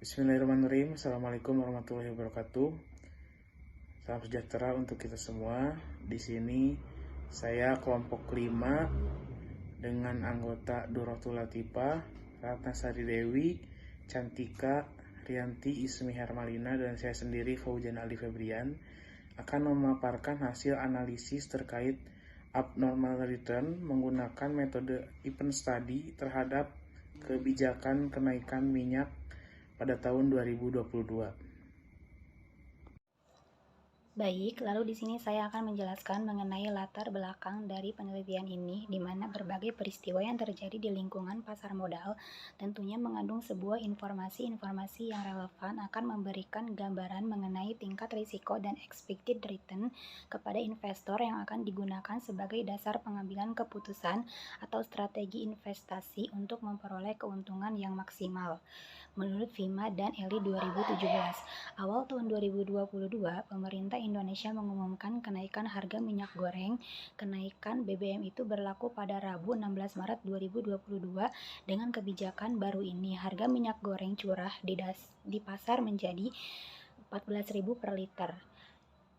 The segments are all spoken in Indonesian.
Bismillahirrahmanirrahim. Assalamualaikum warahmatullahi wabarakatuh. Salam sejahtera untuk kita semua. Di sini saya kelompok 5 dengan anggota Duratul Latifah, Ratnasari Dewi, Cantika, Rianti, Ismi Hermalina, dan saya sendiri Faujan Ali Febrian akan memaparkan hasil analisis terkait abnormal return menggunakan metode event study terhadap kebijakan kenaikan minyak pada tahun 2022. Baik, lalu di sini saya akan menjelaskan mengenai latar belakang dari penelitian ini, di mana berbagai peristiwa yang terjadi di lingkungan pasar modal tentunya mengandung sebuah informasi-informasi yang relevan akan memberikan gambaran mengenai tingkat risiko dan expected return kepada investor yang akan digunakan sebagai dasar pengambilan keputusan atau strategi investasi untuk memperoleh keuntungan yang maksimal. Menurut FIMA dan ELI 2017, awal tahun 2022, pemerintah Indonesia mengumumkan kenaikan harga minyak goreng. Kenaikan BBM itu berlaku pada Rabu 16 Maret 2022. Dengan kebijakan baru ini, harga minyak goreng curah di pasar menjadi 14.000 per liter.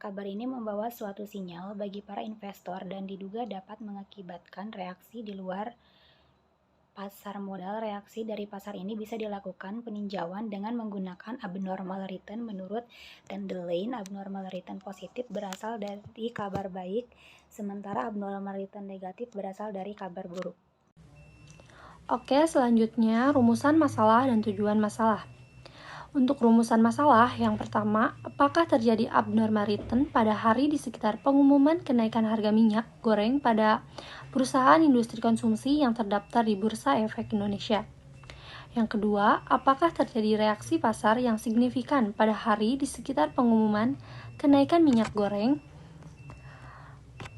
Kabar ini membawa suatu sinyal bagi para investor dan diduga dapat mengakibatkan reaksi di luar pasar modal. Reaksi dari pasar ini bisa dilakukan peninjauan dengan menggunakan abnormal return. Menurut Tendelane, abnormal return positif berasal dari kabar baik, sementara abnormal return negatif berasal dari kabar buruk. Oke, selanjutnya rumusan masalah dan tujuan masalah. Untuk rumusan masalah, yang pertama, apakah terjadi abnormal return pada hari di sekitar pengumuman kenaikan harga minyak goreng pada perusahaan industri konsumsi yang terdaftar di Bursa Efek Indonesia? Yang kedua, apakah terjadi reaksi pasar yang signifikan pada hari di sekitar pengumuman kenaikan minyak goreng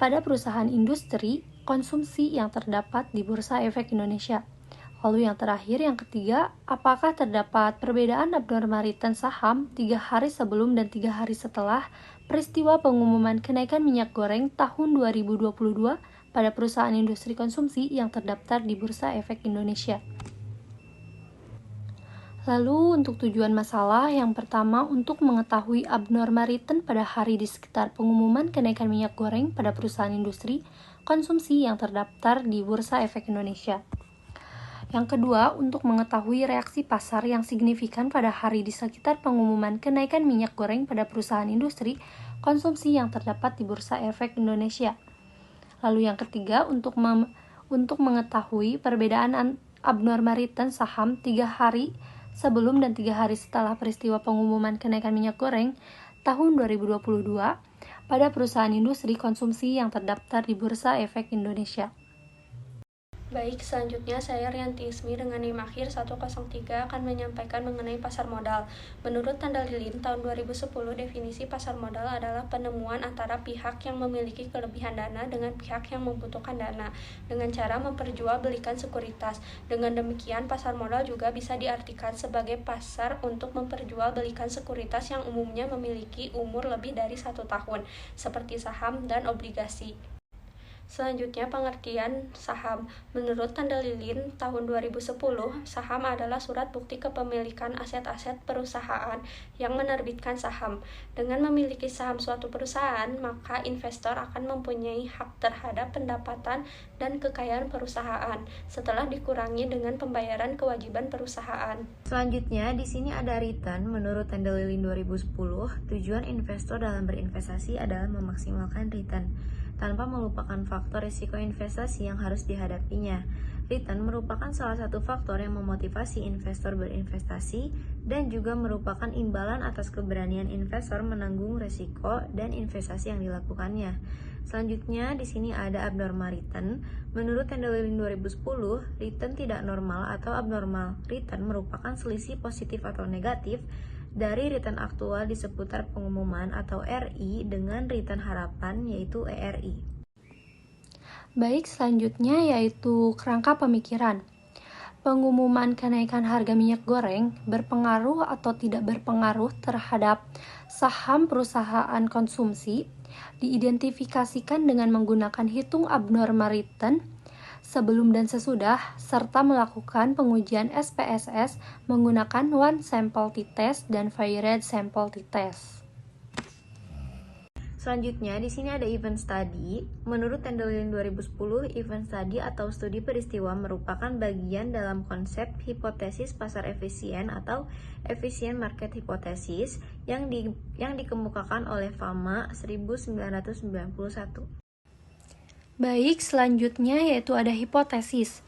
pada perusahaan industri konsumsi yang terdapat di Bursa Efek Indonesia? Lalu yang terakhir, yang ketiga, apakah terdapat perbedaan abnormal return saham 3 hari sebelum dan 3 hari setelah peristiwa pengumuman kenaikan minyak goreng tahun 2022 pada perusahaan industri konsumsi yang terdaftar di Bursa Efek Indonesia? Lalu untuk tujuan masalah, yang pertama, untuk mengetahui abnormal return pada hari di sekitar pengumuman kenaikan minyak goreng pada perusahaan industri konsumsi yang terdaftar di Bursa Efek Indonesia. Yang kedua, untuk mengetahui reaksi pasar yang signifikan pada hari di sekitar pengumuman kenaikan minyak goreng pada perusahaan industri konsumsi yang terdapat di Bursa Efek Indonesia. Lalu yang ketiga, untuk mengetahui perbedaan abnormal return saham 3 hari sebelum dan 3 hari setelah peristiwa pengumuman kenaikan minyak goreng tahun 2022 pada perusahaan industri konsumsi yang terdaftar di Bursa Efek Indonesia. Baik, selanjutnya saya Rianti Ismi dengan NIM akhir 103 akan menyampaikan mengenai pasar modal. Menurut Tanda Lilin tahun 2010, definisi pasar modal adalah penemuan antara pihak yang memiliki kelebihan dana dengan pihak yang membutuhkan dana dengan cara memperjualbelikan sekuritas. Dengan demikian, pasar modal juga bisa diartikan sebagai pasar untuk memperjualbelikan sekuritas yang umumnya memiliki umur lebih dari 1 tahun, seperti saham dan obligasi. Selanjutnya, pengertian saham. Menurut Tanda Lilin tahun 2010, saham adalah surat bukti kepemilikan aset-aset perusahaan yang menerbitkan saham. Dengan memiliki saham suatu perusahaan, maka investor akan mempunyai hak terhadap pendapatan dan kekayaan perusahaan setelah dikurangi dengan pembayaran kewajiban perusahaan. Selanjutnya, di sini ada return. Menurut Tanda Lilin 2010, tujuan investor dalam berinvestasi adalah memaksimalkan return tanpa melupakan faktor risiko investasi yang harus dihadapinya. Return merupakan salah satu faktor yang memotivasi investor berinvestasi dan juga merupakan imbalan atas keberanian investor menanggung risiko dan investasi yang dilakukannya. Selanjutnya, di sini ada abnormal return. Menurut Tanda Lilin 2010, return tidak normal atau abnormal return merupakan selisih positif atau negatif dari return aktual di seputar pengumuman atau RI dengan return harapan yaitu ERI. Baik, selanjutnya yaitu kerangka pemikiran. Pengumuman kenaikan harga minyak goreng berpengaruh atau tidak berpengaruh terhadap saham perusahaan konsumsi diidentifikasikan dengan menggunakan hitung abnormal return sebelum dan sesudah, serta melakukan pengujian SPSS menggunakan one sample t-test dan varied sample t-test. Selanjutnya, di sini ada event study. Menurut Tendelin 2010, event study atau studi peristiwa merupakan bagian dalam konsep hipotesis pasar efisien atau efficient market hypothesis yang dikemukakan oleh Fama 1991. Baik, selanjutnya yaitu ada hipotesis.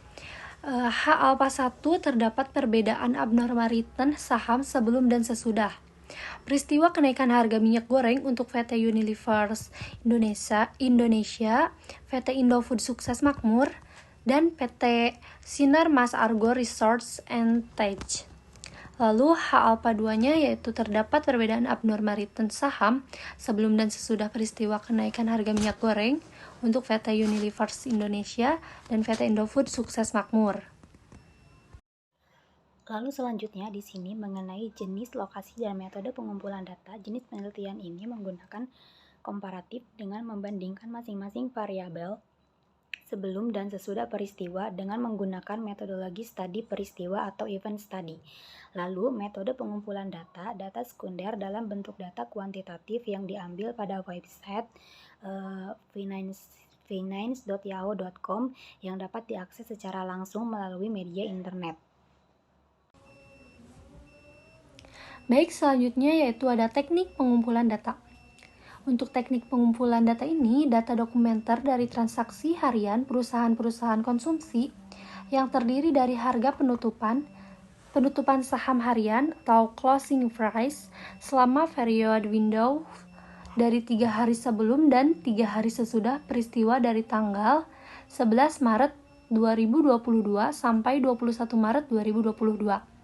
H-alpha 1 terdapat perbedaan abnormal return saham sebelum dan sesudah. Peristiwa kenaikan harga minyak goreng untuk PT Unilever Indonesia, PT Indofood Sukses Makmur, dan PT Sinar Mas Argo Resource and Tech. Lalu H-alpha 2-nya yaitu terdapat perbedaan abnormal return saham sebelum dan sesudah peristiwa kenaikan harga minyak goreng untuk PT Unilever Indonesia dan PT Indofood Sukses Makmur. Lalu selanjutnya di sini mengenai jenis, lokasi, dan metode pengumpulan data. Jenis penelitian ini menggunakan komparatif dengan membandingkan masing-masing variabel sebelum dan sesudah peristiwa dengan menggunakan metodologi studi peristiwa atau event study. Lalu metode pengumpulan data sekunder dalam bentuk data kuantitatif yang diambil pada website finance.yahoo.com yang dapat diakses secara langsung melalui media internet. Baik, selanjutnya yaitu ada teknik pengumpulan data. Untuk teknik pengumpulan data ini, data dokumenter dari transaksi harian perusahaan-perusahaan konsumsi yang terdiri dari harga penutupan saham harian atau closing price selama periode window dari 3 hari sebelum dan 3 hari sesudah peristiwa dari tanggal 11 Maret 2022 sampai 21 Maret 2022.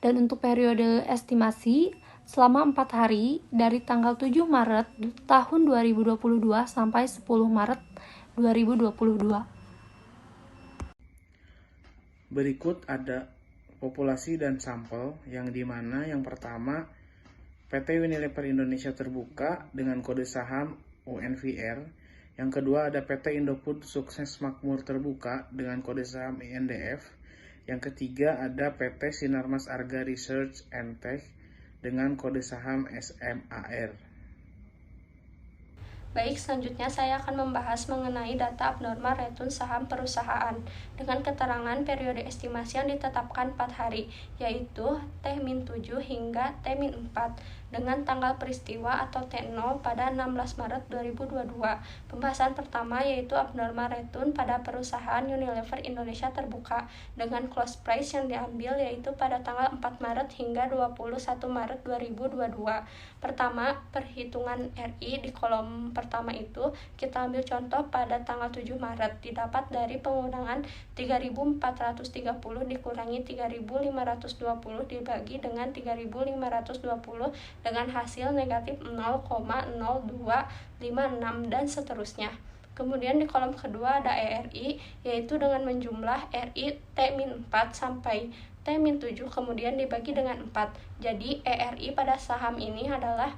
Dan untuk periode estimasi selama 4 hari dari tanggal 7 Maret tahun 2022 sampai 10 Maret 2022. Berikut ada populasi dan sampel yang dimana yang pertama PT Unilever Indonesia terbuka dengan kode saham UNVR. Yang kedua ada PT Indofood Sukses Makmur terbuka dengan kode saham INDF. Yang ketiga ada PT Sinar Mas Arga Research and Tech dengan kode saham SMAR. Baik, selanjutnya saya akan membahas mengenai data abnormal return saham perusahaan dengan keterangan periode estimasi yang ditetapkan 4 hari, yaitu T-7 hingga T-4 dengan tanggal peristiwa atau T0 pada 16 Maret 2022. Pembahasan pertama yaitu abnormal return pada perusahaan Unilever Indonesia terbuka dengan close price yang diambil yaitu pada tanggal 4 Maret hingga 21 Maret 2022. Pertama, perhitungan RI di kolom pertama itu kita ambil contoh pada tanggal 7 Maret didapat dari penggunaan 3.430 dikurangi 3.520 dibagi dengan 3.520 dengan hasil negatif 0,0256 dan seterusnya. Kemudian di kolom kedua ada ERI, yaitu dengan menjumlah RI T-4 sampai T-7 kemudian dibagi dengan 4. Jadi ERI pada saham ini adalah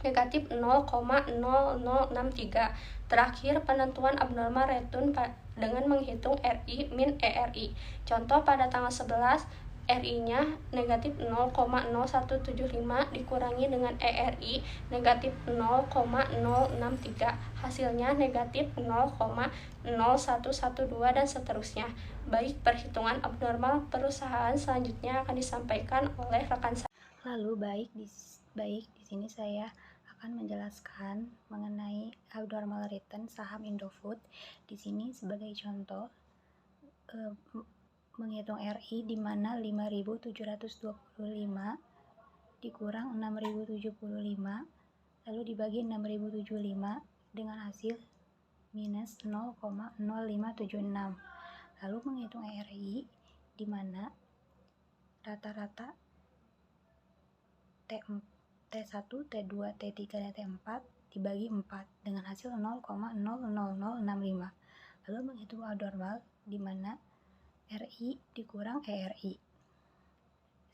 negatif 0,0063. Terakhir, penentuan abnormal return dengan menghitung RI min ERI. Contoh pada tanggal 11 RI-nya negatif 0,0175 dikurangi dengan ERI negatif 0,063, hasilnya negatif 0,0112 dan seterusnya. Baik, perhitungan abnormal perusahaan selanjutnya akan disampaikan oleh rekan saya. Lalu baik di sini saya akan menjelaskan mengenai abnormal return saham Indofood. Di sini sebagai contoh menghitung RI di mana 5.725 dikurang 6.075 lalu dibagi 6.075 dengan hasil minus 0,0576. Lalu menghitung RI di mana rata-rata T1, T2, T3, dan T4 dibagi 4 dengan hasil 0,00065. Lalu menghitung abnormal di mana RI dikurang ERI.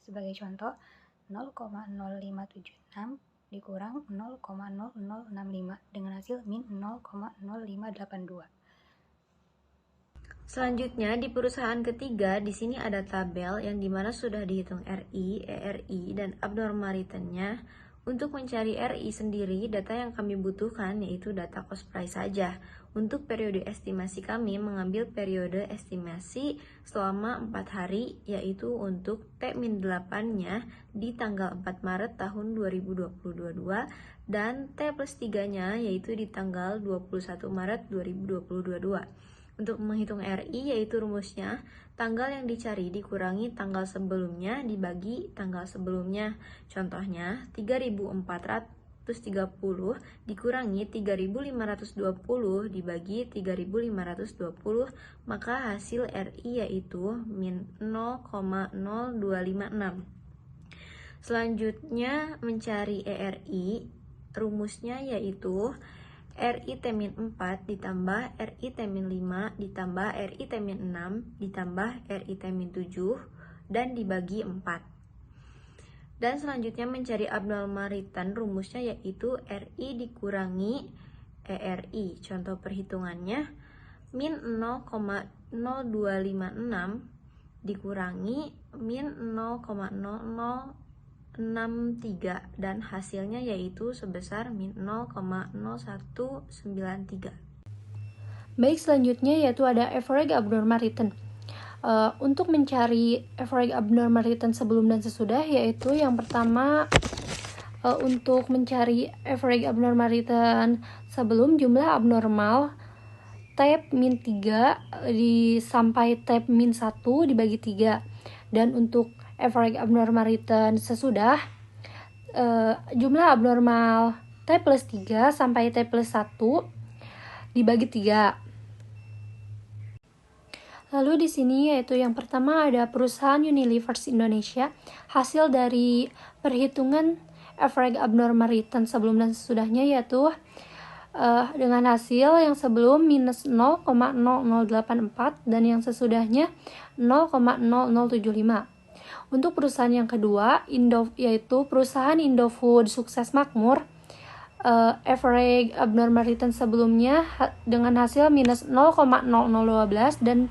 Sebagai contoh, 0,0576 dikurang 0,0065 dengan hasil min 0,0582. Selanjutnya di perusahaan ketiga, di sini ada tabel yang dimana sudah dihitung RI, ERI, dan abnormal return-nya. Untuk mencari RI sendiri, data yang kami butuhkan yaitu data cost price saja. Untuk periode estimasi kami mengambil periode estimasi selama 4 hari, yaitu untuk T-8-nya di tanggal 4 Maret tahun 2022 dan T+3-nya yaitu di tanggal 21 Maret 2022. Untuk menghitung RI yaitu rumusnya tanggal yang dicari dikurangi tanggal sebelumnya dibagi tanggal sebelumnya. Contohnya 3.430 dikurangi 3.520 dibagi 3.520, maka hasil RI yaitu min 0,0256. Selanjutnya mencari ERI, rumusnya yaitu RI T-4 ditambah RI T-5 ditambah RI T-6 ditambah RI T-7 dan dibagi 4. Dan selanjutnya mencari abnormal return, rumusnya yaitu RI dikurangi ERI. Contoh perhitungannya min 0,0256 dikurangi min 0,0063 dan hasilnya yaitu sebesar min 0,0193. Baik, selanjutnya yaitu ada average abnormal return. Untuk mencari average abnormal return sebelum dan sesudah, yaitu yang pertama untuk mencari average abnormal return sebelum, jumlah abnormal tab min 3 sampai tab min 1 dibagi 3. Dan untuk average abnormal return sesudah, jumlah abnormal T+3 sampai T+1 dibagi 3. Lalu di sini yaitu yang pertama ada perusahaan Unilever Indonesia. Hasil dari perhitungan average abnormal return sebelum dan sesudahnya yaitu dengan hasil yang sebelum minus 0,0084 dan yang sesudahnya 0,0075. Untuk perusahaan yang kedua, yaitu perusahaan Indofood Sukses Makmur, average abnormal return sebelumnya dengan hasil minus 0,0012 dan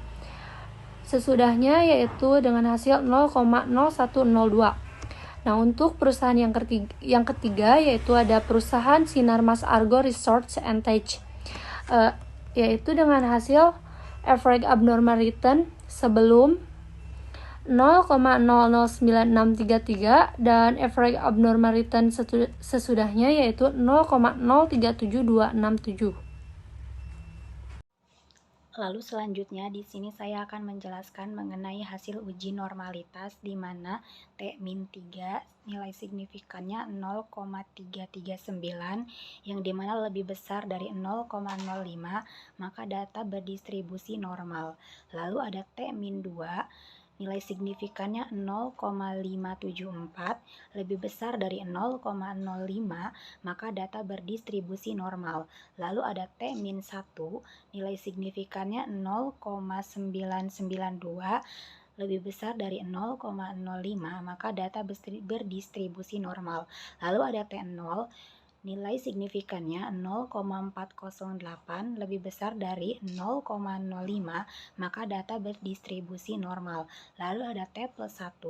sesudahnya yaitu dengan hasil 0,0102. Nah, untuk perusahaan yang ketiga yaitu ada perusahaan Sinarmas Argo Research and Tech, yaitu dengan hasil average abnormal return sebelum 0,009633 dan average abnormal return sesudahnya yaitu 0,037267. Lalu selanjutnya di sini saya akan menjelaskan mengenai hasil uji normalitas di mana T-3 nilai signifikannya 0,339 yang dimana lebih besar dari 0,05, maka data berdistribusi normal. Lalu ada T-2 nilai signifikannya 0,574 lebih besar dari 0,05, maka data berdistribusi normal. Lalu ada T-1 nilai signifikannya 0,992 lebih besar dari 0,05, maka data berdistribusi normal. Lalu ada T0 nilai signifikannya 0,408 lebih besar dari 0,05, maka data berdistribusi normal. Lalu ada T+1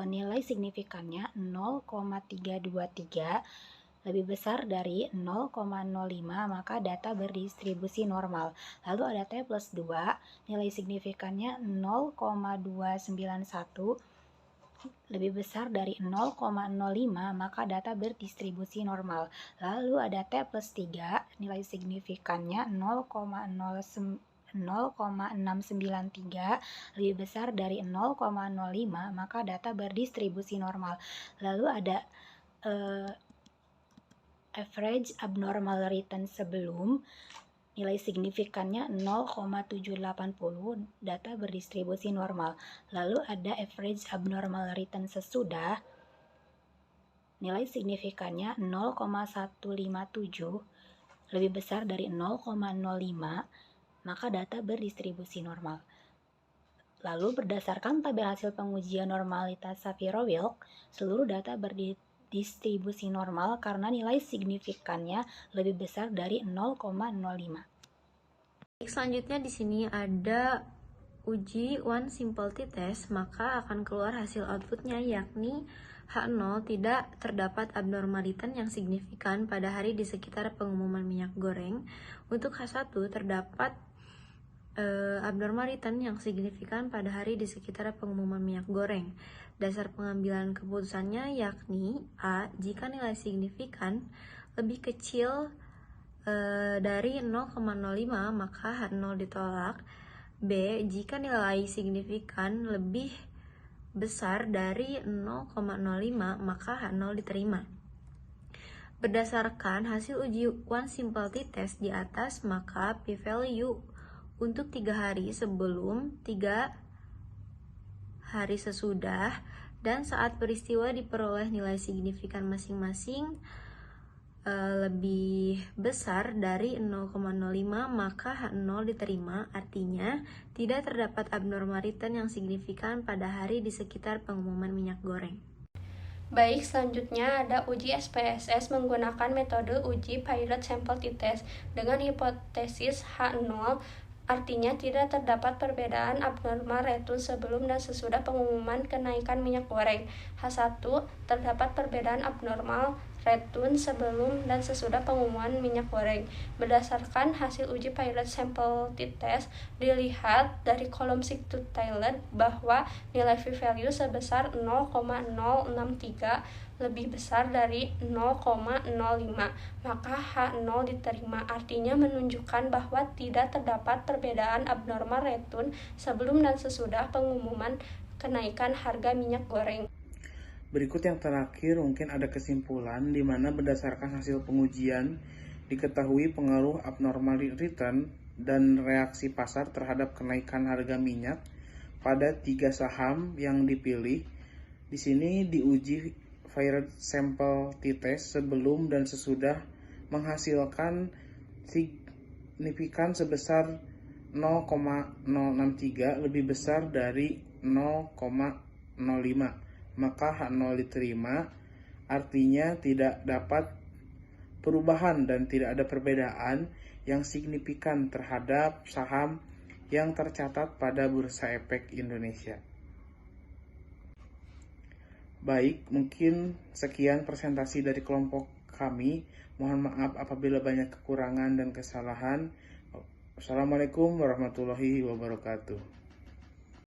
nilai signifikannya 0,323 lebih besar dari 0,05, maka data berdistribusi normal. Lalu ada T+2 nilai signifikannya 0,291 lebih besar dari 0,05, maka data berdistribusi normal. Lalu ada T+3 nilai signifikannya 0,693 lebih besar dari 0,05, maka data berdistribusi normal. Lalu ada average abnormal return sebelum, nilai signifikannya 0,780, data berdistribusi normal. Lalu ada average abnormal return sesudah, nilai signifikannya 0,157 lebih besar dari 0,05, maka data berdistribusi normal. Lalu berdasarkan tabel hasil pengujian normalitas Shapiro-Wilk, seluruh data berdistribusi normal karena nilai signifikannya lebih besar dari 0,05. Selanjutnya di sini ada uji one simple t-test, maka akan keluar hasil outputnya yakni H0 tidak terdapat abnormal return yang signifikan pada hari di sekitar pengumuman minyak goreng. Untuk H1 terdapat abnormal return yang signifikan pada hari di sekitar pengumuman minyak goreng. Dasar pengambilan keputusannya yakni A. Jika nilai signifikan lebih kecil dari 0,05 maka H0 ditolak. B. Jika nilai signifikan lebih besar dari 0,05 maka H0 diterima. Berdasarkan hasil uji one simple t-test di atas, maka p-value untuk 3 hari sebelum, 3 hari sesudah, dan saat peristiwa diperoleh nilai signifikan masing-masing lebih besar dari 0,05 maka H0 diterima, artinya tidak terdapat abnormal return yang signifikan pada hari di sekitar pengumuman minyak goreng. Baik, selanjutnya ada uji SPSS menggunakan metode uji pilot sample t-test dengan hipotesis H0, artinya tidak terdapat perbedaan abnormal return sebelum dan sesudah pengumuman kenaikan minyak goreng. H1 terdapat perbedaan abnormal return sebelum dan sesudah pengumuman minyak goreng. Berdasarkan hasil uji pilot sample t-test, dilihat dari kolom subtotaled bahwa nilai p-value sebesar 0,063 lebih besar dari 0,05, maka H0 diterima, artinya menunjukkan bahwa tidak terdapat perbedaan abnormal return sebelum dan sesudah pengumuman kenaikan harga minyak goreng. Berikut yang terakhir mungkin ada kesimpulan di mana berdasarkan hasil pengujian diketahui pengaruh abnormal return dan reaksi pasar terhadap kenaikan harga minyak pada 3 saham yang dipilih. Di sini diuji pilot sample t-test sebelum dan sesudah menghasilkan signifikan sebesar 0,063 lebih besar dari 0,05. Maka H0 diterima, artinya tidak dapat perubahan dan tidak ada perbedaan yang signifikan terhadap saham yang tercatat pada Bursa Efek Indonesia. Baik, mungkin sekian presentasi dari kelompok kami. Mohon maaf apabila banyak kekurangan dan kesalahan. Wassalamualaikum warahmatullahi wabarakatuh.